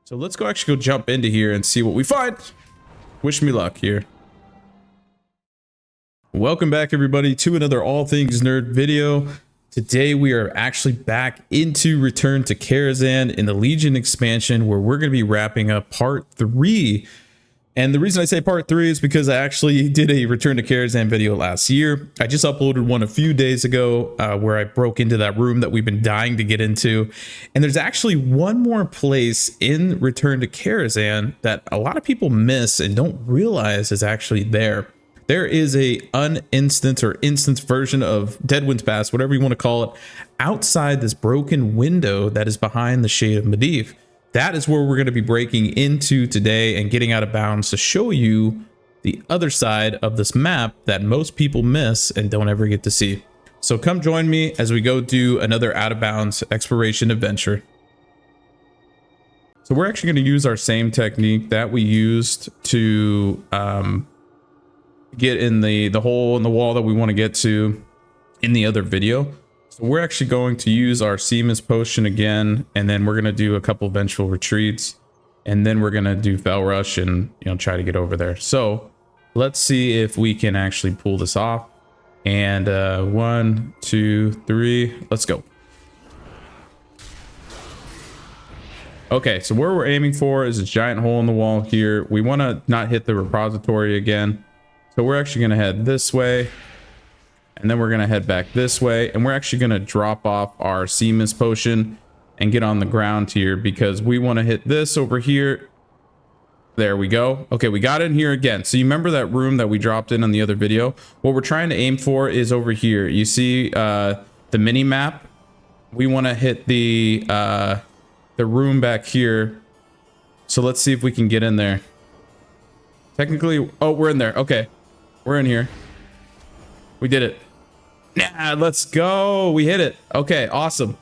So let's go actually go jump into here and see what we find. Wish me luck here. Welcome back everybody to another All Things Nerd video. Today we are actually back into Return to Karazhan in the Legion expansion, where we're going to be wrapping up part 3. And the reason I say part 3 is because I actually did a Return to Karazhan video last year. I just uploaded one a few days ago where I broke into that room that we've been dying to get into. And there's actually one more place in Return to Karazhan that a lot of people miss and don't realize is actually there. There is a uninstance or instance version of Deadwind's Pass, whatever you want to call it, outside this broken window that is behind the Shade of Medivh. That is where we're going to be breaking into today and getting out of bounds to show you the other side of this map that most people miss and don't ever get to see. So come join me as we go do another out of bounds exploration adventure. So we're actually going to use our same technique that we used to get in the hole in the wall that we want to get to in the other video. So we're actually going to use our Seamus potion again, and then we're going to do a couple vengeful retreats, and then we're going to do Fell Rush and, you know, try to get over there. So let's see if we can actually pull this off. And 1, 2, 3, let's go. Okay, so where we're aiming for is a giant hole in the wall here. We want to not hit the repository again. So we're actually going to head this way. And then we're going to head back this way, and we're actually going to drop off our Seamus potion and get on the ground here because we want to hit this over here. There we go. Okay, we got in here again. So you remember that room that we dropped in on the other video? What we're trying to aim for is over here. You see the mini map? We want to hit the room back here. So let's see if we can get in there. Technically, oh, we're in there. Okay, we're in here. We did it. Yeah, let's go. We hit it. Okay, awesome.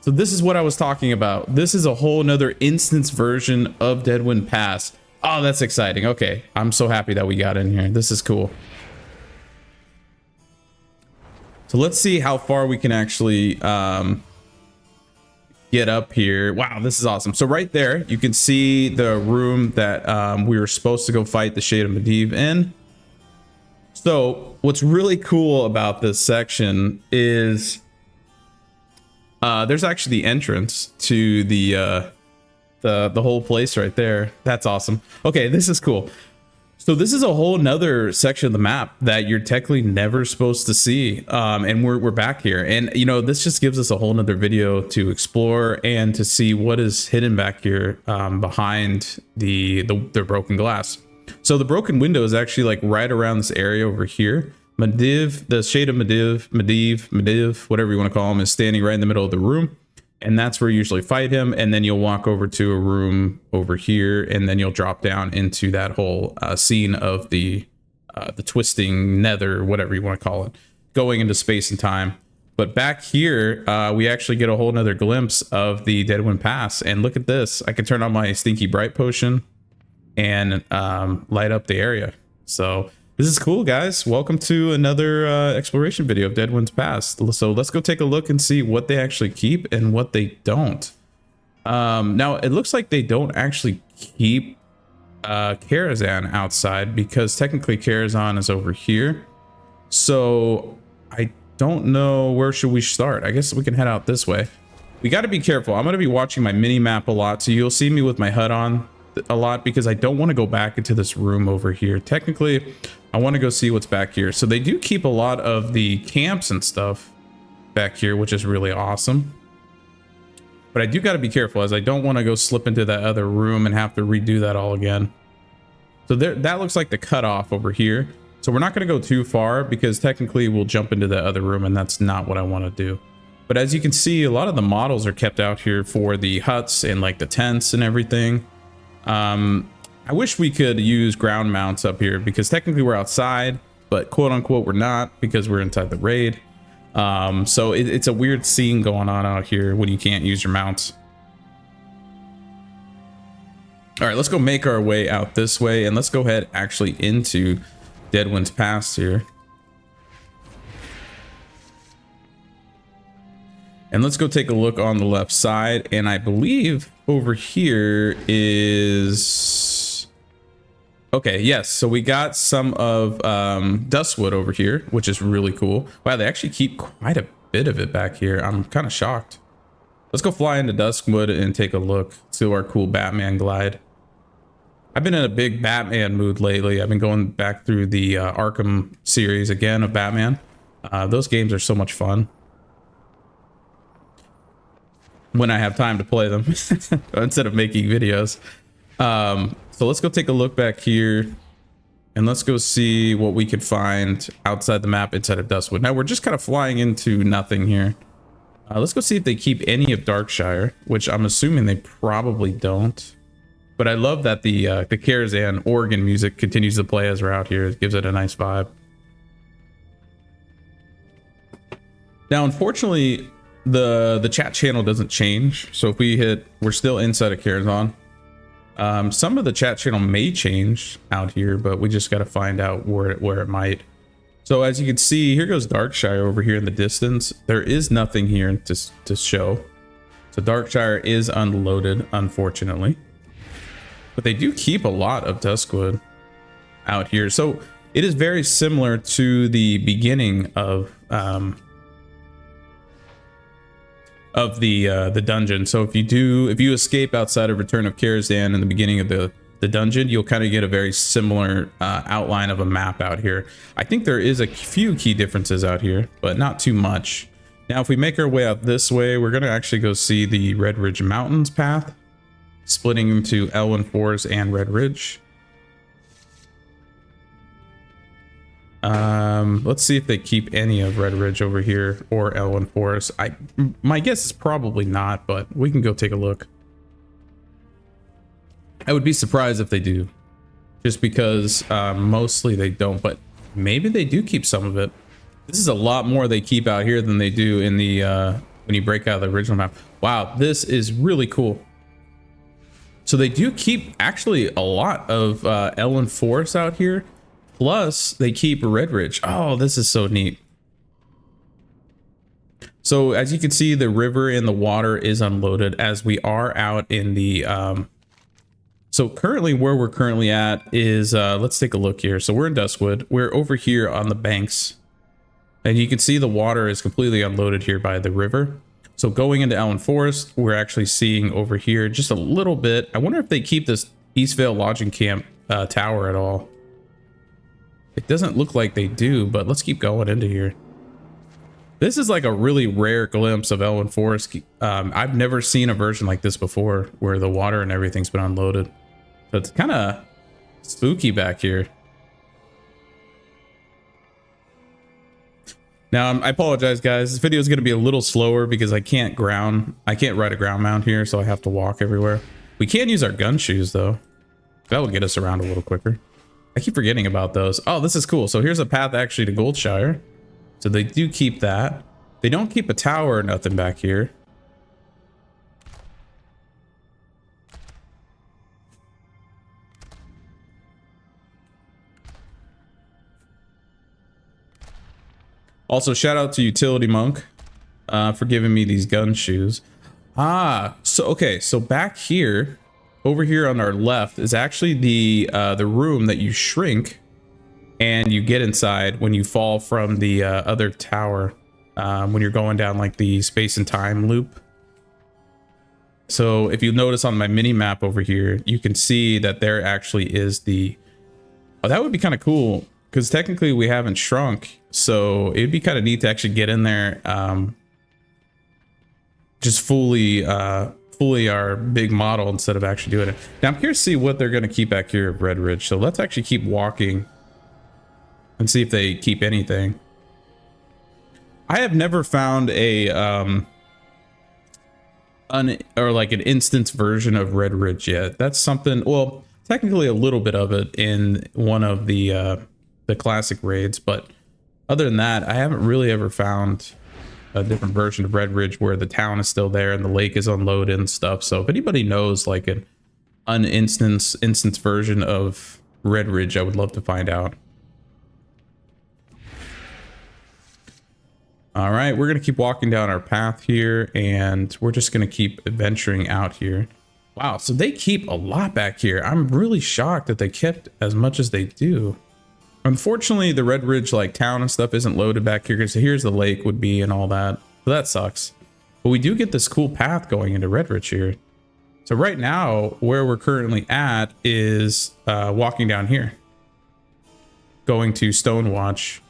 So this is what I was talking about. This is a whole nother instance version of Deadwind Pass. Oh, that's exciting. Okay, I'm so happy that we got in here. This is cool. So let's see how far we can actually get up here. Wow, this is awesome. So right there, you can see the room that we were supposed to go fight the Shade of Medivh in. So what's really cool about this section is there's actually the entrance to the whole place right there. That's awesome. Okay, this is cool. So this is a whole nother section of the map that you're technically never supposed to see. And we're back here. And, you know, this just gives us a whole nother video to explore and to see what is hidden back here behind the broken glass. So the broken window is actually like right around this area over here. Medivh, the Shade of Medivh, whatever you want to call him, is standing right in the middle of the room. And that's where you usually fight him. And then you'll walk over to a room over here, and then you'll drop down into that whole scene of the twisting nether, whatever you want to call it, going into space and time. But back here, we actually get a whole nother glimpse of the Deadwind Pass. And look at this. I can turn on my Stinky Bright potion and light up the area. So this is cool, guys. Welcome to another exploration video of Deadwind's Pass. So let's go take a look and see what they actually keep and what they don't. Now it looks like they don't actually keep Karazhan outside, because technically Karazhan is over here. So I don't know, where should we start? I guess we can head out this way. We got to be careful. I'm going to be watching my mini map a lot, so you'll see me with my HUD on a lot, because I don't want to go back into this room over here. Technically, I want to go see what's back here. So they do keep a lot of the camps and stuff back here, which is really awesome. But I do got to be careful, as I don't want to go slip into that other room and have to redo that all again. So there, that looks like the cutoff over here. So we're not going to go too far, because technically we'll jump into the other room, and that's not what I want to do. But as you can see, a lot of the models are kept out here for the huts and like the tents and everything. I wish we could use ground mounts up here, because technically we're outside, but quote unquote we're not, because we're inside the raid. So it's a weird scene going on out here when you can't use your mounts. All right, let's go make our way out this way, and let's go ahead actually into Deadwind's Pass here. And let's go take a look on the left side. And I believe over here is... Okay, yes. So we got some of Duskwood over here, which is really cool. Wow, they actually keep quite a bit of it back here. I'm kind of shocked. Let's go fly into Duskwood and take a look to our cool Batman glide. I've been in a big Batman mood lately. I've been going back through the Arkham series again of Batman. Those games are so much fun when I have time to play them instead of making videos. So let's go take a look back here and let's go see what we could find outside the map inside of Duskwood. Now we're just kind of flying into nothing here. Let's go see if they keep any of Darkshire, which I'm assuming they probably don't. But I love that the Karazhan organ music continues to play as we're out here. It gives it a nice vibe. Now, unfortunately, the chat channel doesn't change. So if we hit, we're still inside of Karazhan. Some of the chat channel may change out here, but we just got to find out where it might. So as you can see, here goes Darkshire over here in the distance. There is nothing here to show. So Darkshire is unloaded, unfortunately. But they do keep a lot of Duskwood out here. So it is very similar to the beginning of the dungeon. So if you escape outside of Return of Karazhan in the beginning of the dungeon, you'll kind of get a very similar outline of a map out here. I think there is a few key differences out here, but not too much. Now, if we make our way out this way, we're going to actually go see the Redridge Mountains path, splitting into Elwynn Forest and Redridge. Let's see if they keep any of Redridge over here or Elwynn Forest. My guess is probably not, but we can go take a look. I would be surprised if they do, just because mostly they don't, but maybe they do keep some of it. This is a lot more they keep out here than they do in the when you break out of the original map. Wow, this is really cool. So they do keep actually a lot of Elwynn Forest out here, plus they keep Redridge. Oh, this is so neat. So as you can see, the river and the water is unloaded as we are out in the so currently where we're currently at is let's take a look here. So we're in Duskwood. We're over here on the banks, and you can see the water is completely unloaded here by the river. So going into Elwynn Forest, we're actually seeing over here just a little bit. I wonder if they keep this Eastvale Lodging Camp tower at all. It doesn't look like they do, but let's keep going into here. This is like a really rare glimpse of Elwynn Forest. I've never seen a version like this before where the water and everything's been unloaded. So it's kind of spooky back here. Now, I apologize, guys. This video is going to be a little slower because I can't ride a ground mount here, so I have to walk everywhere. We can use our gun shoes, though. That will get us around a little quicker. I keep forgetting about those. Oh, this is cool. So here's a path actually to Goldshire. So they do keep that. They don't keep a tower or nothing back here. Also, shout out to Utility Monk for giving me these gun shoes. So okay, so back here, over here on our left is actually the room that you shrink and you get inside when you fall from the other tower when you're going down like the space and time loop. So if you notice on my mini map over here, you can see that there actually is the... Oh, that would be kind of cool because technically we haven't shrunk. So it'd be kind of neat to actually get in there, just fully our big model instead of actually doing it. Now I'm curious to see what they're going to keep back here at Redridge. So let's actually keep walking and see if they keep anything. I have never found a like an instance version of Redridge yet. That's something. Well, technically a little bit of it in one of the classic raids, but other than that, I haven't really ever found a different version of Redridge where the town is still there and the lake is unloaded and stuff. So if anybody knows like an instance version of Redridge, I would love to find out. All right, we're going to keep walking down our path here, and we're just going to keep adventuring out here. Wow, so they keep a lot back here. I'm really shocked that they kept as much as they do. Unfortunately, the Redridge like town and stuff isn't loaded back here, because here's the lake would be and all that. So that sucks. But we do get this cool path going into Redridge here. So right now, where we're currently at is walking down here, going to Stonewatch.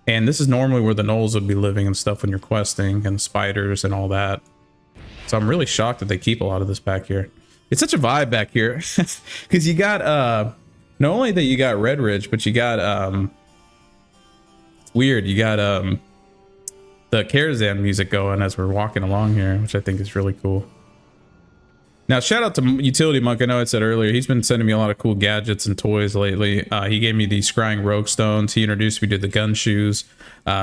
And this is normally where the gnolls would be living and stuff when you're questing, and spiders and all that. So I'm really shocked that they keep a lot of this back here. It's such a vibe back here, because you got not only that you got Redridge, but you got it's weird, you got the Karazhan music going as we're walking along here, which I think is really cool. Now, shout out to Utility Monk. I know I said earlier, he's been sending me a lot of cool gadgets and toys lately. He gave me the Scrying Rogue Stones. He introduced me to the gun shoes.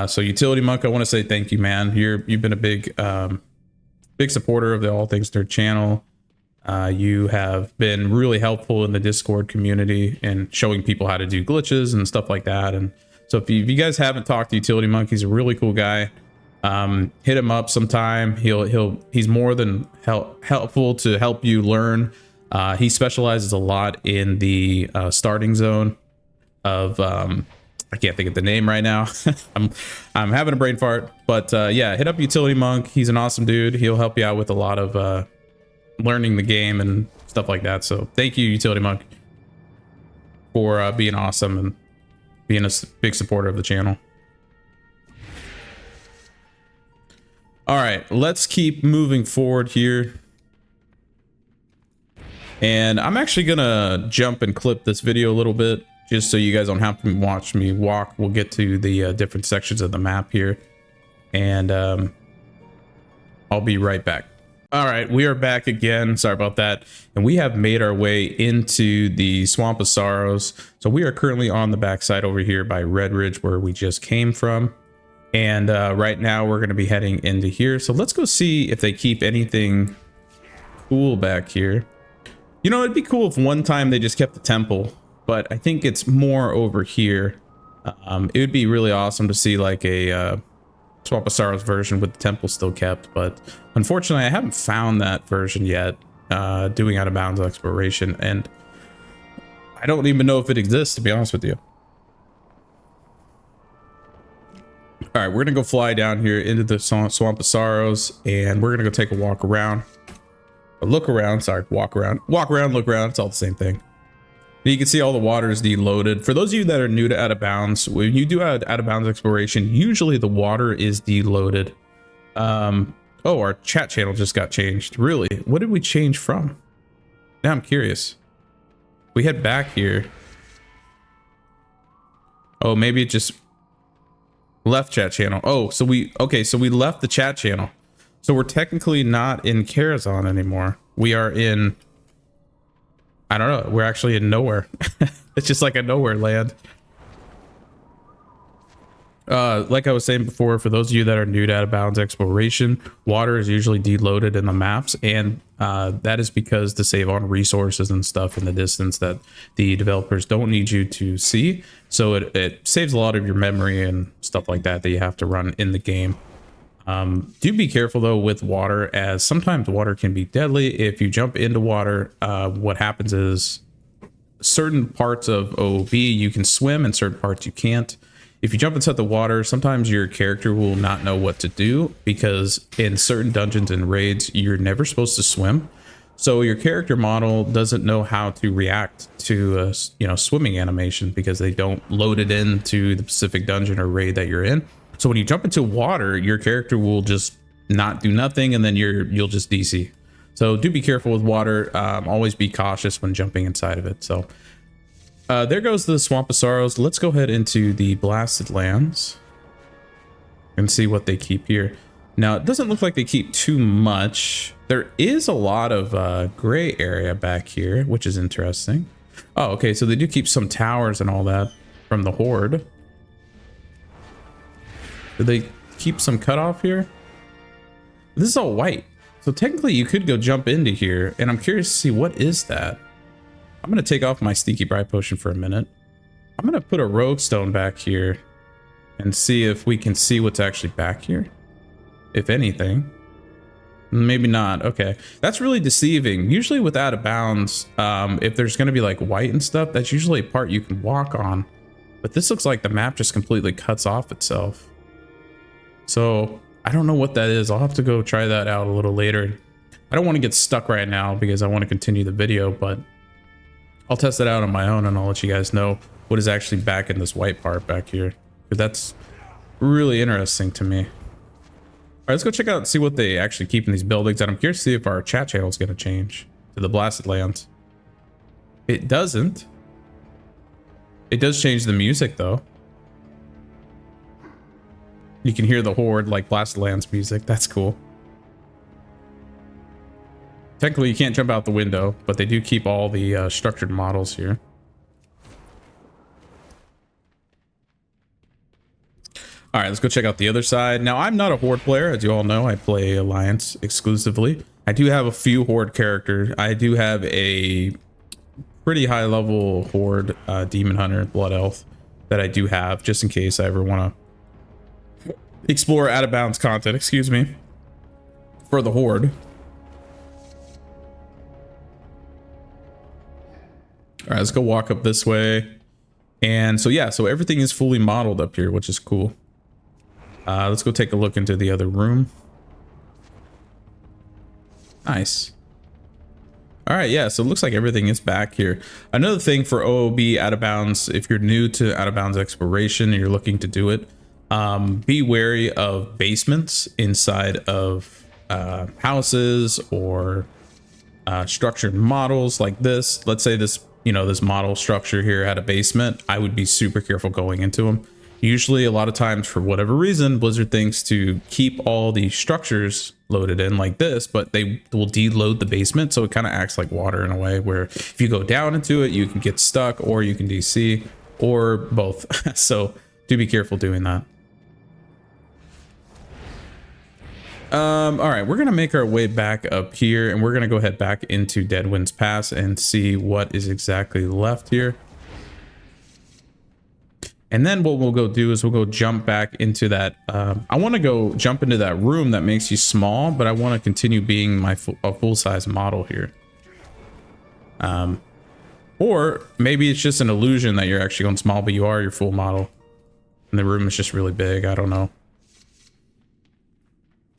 So Utility Monk, I want to say thank you, man. You've been a big supporter of the All Things Nerd channel. You have been really helpful in the Discord community and showing people how to do glitches and stuff like that. And so if you guys haven't talked to Utility Monk, he's a really cool guy. Hit him up sometime. He's more than helpful to help you learn. He specializes a lot in the starting zone of I can't think of the name right now. I'm having a brain fart, but yeah, hit up Utility Monk. He's an awesome dude. He'll help you out with a lot of learning the game and stuff like that. So thank you, Utility Monk, for being awesome and being a big supporter of the channel. All right, let's keep moving forward here. And I'm actually gonna jump and clip this video a little bit, just so you guys don't have to watch me walk. We'll get to the different sections of the map here, and I'll be right back. All right, we are back again. Sorry about that. And we have made our way into the Swamp of Sorrows. So we are currently on the backside over here by Redridge, where we just came from. And right now we're going to be heading into here. So let's go see if they keep anything cool back here. You know, it'd be cool if one time they just kept the temple, but I think it's more over here. It would be really awesome to see like a Swamp of Sorrows version with the temple still kept, but unfortunately I haven't found that version yet, doing out of bounds exploration, and I don't even know if it exists, to be honest with you. All right, we're gonna go fly down here into the Swamp of Sorrows, and we're gonna go take a walk around. Look around, sorry, walk around, look around, it's all the same thing. You can see all the water is deloaded. For those of you that are new to Out of Bounds, when you do out of bounds exploration, usually the water is deloaded. Oh, our chat channel just got changed. Really? What did we change from? Now I'm curious. We head back here. Oh, maybe it just left chat channel. Oh, so we left the chat channel. So we're technically not in Karazhan anymore. We are in, I don't know, we're actually in nowhere. It's just like a nowhere land. Like I was saying before, for those of you that are new to Out of Bounds exploration, water is usually deloaded in the maps, and that is because to save on resources and stuff in the distance that the developers don't need you to see. So it saves a lot of your memory and stuff like that you have to run in the game. Do be careful though with water, as sometimes water can be deadly. If you jump into water, what happens is certain parts of OB you can swim and certain parts you can't. If you jump inside the water, sometimes your character will not know what to do, because in certain dungeons and raids, you're never supposed to swim. So your character model doesn't know how to react to a swimming animation, because they don't load it into the specific dungeon or raid that you're in. So when you jump into water, your character will just not do nothing, and then you'll just DC. So do be careful with water. Always be cautious when jumping inside of it. So there goes the Swamp of Sorrows. Let's go ahead into the Blasted Lands and see what they keep here. Now, it doesn't look like they keep too much. There is a lot of gray area back here, which is interesting. Oh, okay, so they do keep some towers and all that from the Horde. Do they keep some cutoff here? This is all white. So technically you could go jump into here, and I'm curious to see what is that. I'm going to take off my Stinky Bright Potion for a minute. I'm going to put a Rogue Stone back here and see if we can see what's actually back here. If anything. Maybe not. Okay. That's really deceiving. Usually with out of bounds, if there's going to be like white and stuff, that's usually a part you can walk on. But this looks like the map just completely cuts off itself. So I don't know what that is. I'll have to go try that out a little later. I don't want to get stuck right now because I want to continue the video, but I'll test it out on my own and I'll let you guys know what is actually back in this white part back here. But that's really interesting to me. All right, let's go check out and see what they actually keep in these buildings. And I'm curious to see if our chat channel is going to change to the Blasted Lands. It doesn't. It does change the music though. You can hear the Horde like Blasted Lands music. That's cool. Technically, you can't jump out the window, but they do keep all the structured models here. All right, let's go check out the other side. Now, I'm not a Horde player. As you all know, I play Alliance exclusively. I do have a few Horde characters. I do have a pretty high level Horde Demon Hunter Blood Elf that I do have just in case I ever want to explore out of bounds content, excuse me, for the Horde. All right, let's go walk up this way. And so, yeah, so everything is fully modeled up here, which is cool. Let's go take a look into the other room. Nice. All right, yeah, so it looks like everything is back here. Another thing for OOB out of bounds, if you're new to out of bounds exploration and you're looking to do it, be wary of basements inside of houses or structured models like this. Let's say this, you know, this model structure here had a basement. I would be super careful going into them. Usually a lot of times for whatever reason, Blizzard thinks to keep all the structures loaded in like this, but they will deload the basement. So it kind of acts like water in a way where if you go down into it, you can get stuck or you can DC or both. So do be careful doing that. All right, we're going to make our way back up here and we're going to go head back into Deadwind's Pass and see what is exactly left here. And then what we'll go do is we'll go jump back into that. I want to go jump into that room that makes you small, but I want to continue being my full-size model here. Or maybe it's just an illusion that you're actually going small, but you are your full model. And the room is just really big. I don't know.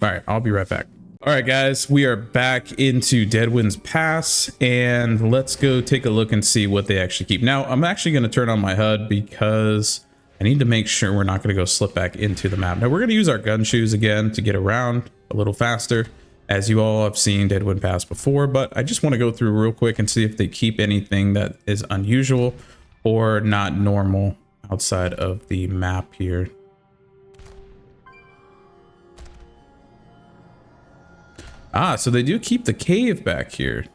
All right, I'll be right back. All right, guys, we are back into Deadwind's Pass, and let's go take a look and see what they actually keep. Now, I'm actually going to turn on my HUD because I need to make sure we're not going to go slip back into the map. Now, we're going to use our gun shoes again to get around a little faster, as you all have seen Deadwind Pass before, but I just want to go through real quick and see if they keep anything that is unusual or not normal outside of the map here. Ah, so they do keep the cave back here.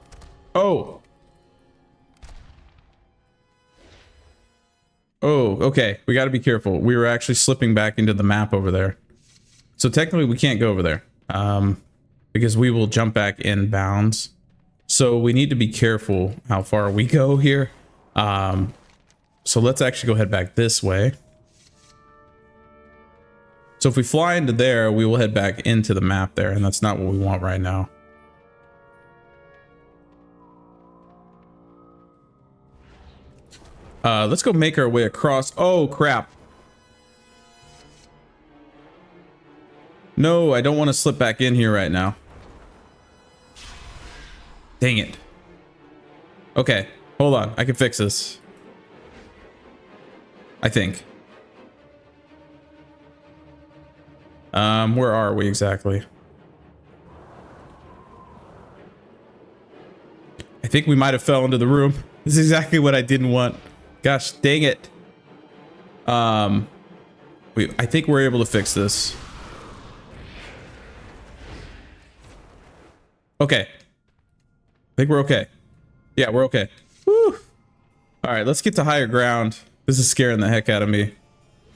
Oh. Oh, okay. We got to be careful. We were actually slipping back into the map over there. So technically we can't go over there. Because we will jump back in bounds. So we need to be careful how far we go here. So let's actually go head back this way. So if we fly into there, we will head back into the map there, and that's not what we want right now. Let's go make our way across. Oh, crap. No, I don't want to slip back in here right now. Dang it. Okay, hold on. I can fix this. I think. Where are we exactly? I think we might have fell into the room. This is exactly what I didn't want. Gosh, dang it. I think we're able to fix this. Okay. I think we're okay. Yeah, we're okay. Woo. All right, let's get to higher ground. This is scaring the heck out of me.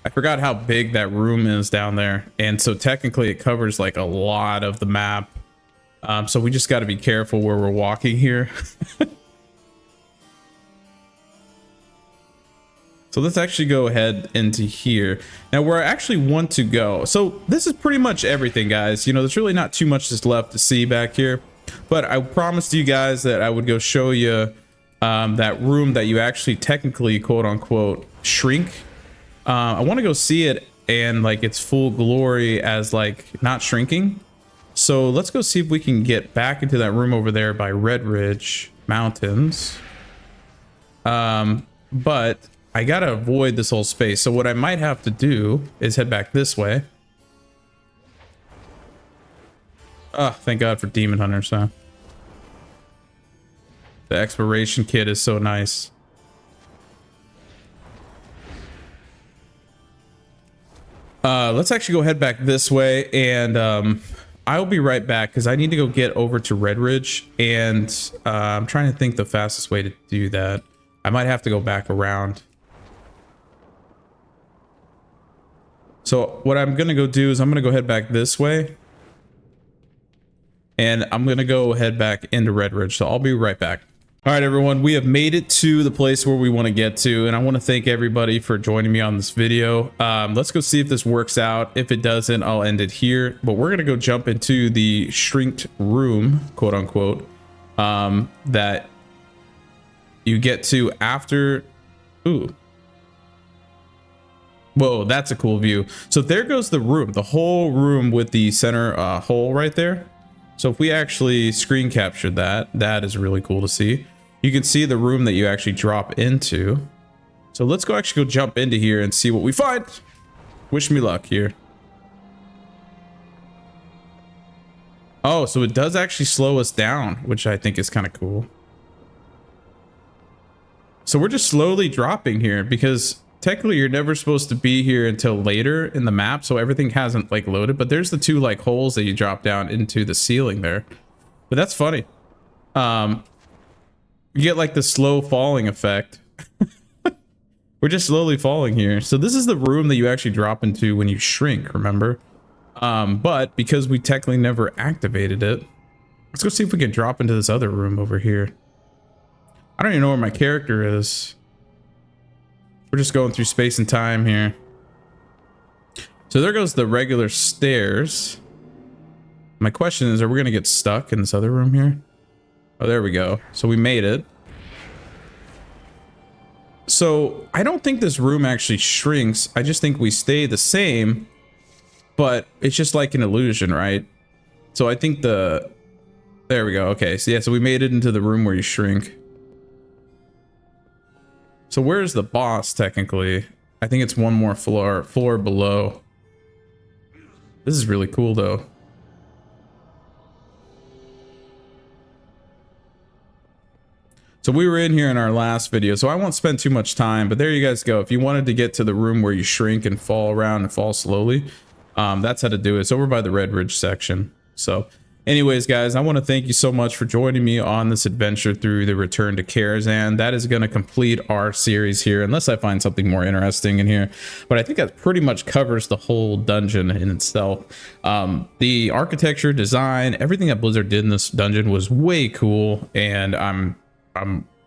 I forgot how big that room is down there. And so technically it covers like a lot of the map. So we just got to be careful where we're walking here. So let's actually go ahead into here. Now where I actually want to go. So this is pretty much everything, guys. You know, there's really not too much that's left to see back here. But I promised you guys that I would go show you that room that you actually technically, quote unquote, shrink. I want to go see it and like its full glory as like not shrinking. So let's go see if we can get back into that room over there by Redridge Mountains. But I gotta avoid this whole space. So what I might have to do is head back this way. Oh, thank God for Demon Hunters, huh? The exploration kit is so nice. Let's actually go head back this way, and I'll be right back because I need to go get over to Redridge, and I'm trying to think the fastest way to do that. I might have to go back around. So what I'm gonna go do is I'm gonna go head back this way, and I'm gonna go head back into Redridge. So I'll be right back. All right, everyone, we have made it to the place where we want to get to, and I want to thank everybody for joining me on this video. Let's go see if this works out. If it doesn't, I'll end it here, but we're gonna go jump into the shrinked room, quote unquote, that you get to after. Ooh. Whoa, that's a cool view. So there goes the room, the whole room with the center hole right there. So if we actually screen captured that, that is really cool to see. You can see the room that you actually drop into. So let's go actually go jump into here and see what we find. Wish me luck here. Oh, so it does actually slow us down, which I think is kind of cool. So we're just slowly dropping here because technically you're never supposed to be here until later in the map, so everything hasn't like loaded, but there's the two like holes that you drop down into the ceiling there. But that's funny. You get like the slow falling effect. We're just slowly falling here. So this is the room that you actually drop into when you shrink, remember? But because we technically never activated it, let's go see if we can drop into this other room over here. I don't even know where my character is. We're just going through space and time here. So there goes the regular stairs. My question is, are we gonna get stuck in this other room here? Oh, there we go. So we made it. So I don't think this room actually shrinks. I just think we stay the same, but it's just like an illusion, right? So I think there we go. Okay, so yeah, so we made it into the room where you shrink. So where's the boss technically? I think it's one more floor below. This is really cool though. So we were in here in our last video, so I won't spend too much time, but there you guys go. If you wanted to get to the room where you shrink and fall around and fall slowly, that's how to do it. It's over by the Redridge section. So anyways, guys, I want to thank you so much for joining me on this adventure through the Return to Karazhan. That is going to complete our series here, unless I find something more interesting in here. But I think that pretty much covers the whole dungeon in itself. The architecture, design, everything that Blizzard did in this dungeon was way cool, and I'm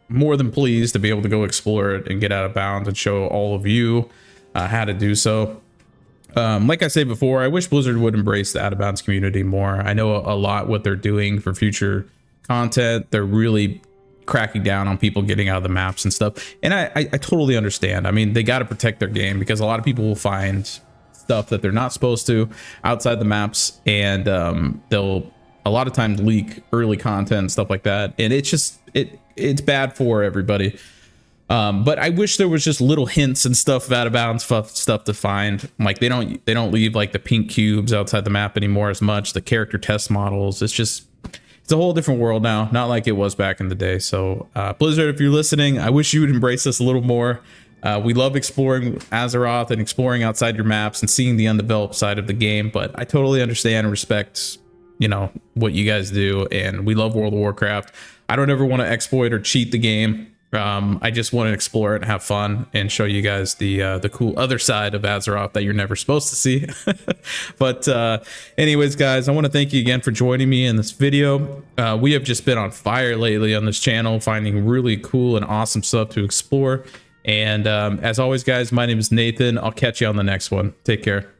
more than pleased to be able to go explore it and get out of bounds and show all of you how to do so. Like I said before, I wish Blizzard would embrace the out of bounds community more. I know a lot what they're doing for future content. They're really cracking down on people getting out of the maps and stuff. And I totally understand. I mean, they got to protect their game because a lot of people will find stuff that they're not supposed to outside the maps, and they'll a lot of times leak early content and stuff like that. And it's just, it's bad for everybody. But I wish there was just little hints and stuff of out of bounds stuff to find. Like they don't leave like the pink cubes outside the map anymore as much. The character test models, it's a whole different world now, not like it was back in the day. So Blizzard, if you're listening, I wish you would embrace this a little more. We love exploring Azeroth and exploring outside your maps and seeing the undeveloped side of the game, but I totally understand and respect, you know, what you guys do, and we love World of Warcraft. I don't ever want to exploit or cheat the game. I just want to explore it and have fun and show you guys the cool other side of Azeroth that you're never supposed to see. But anyways, guys, I want to thank you again for joining me in this video. We have just been on fire lately on this channel, finding really cool and awesome stuff to explore. And as always, guys, my name is Nathan. I'll catch you on the next one. Take care.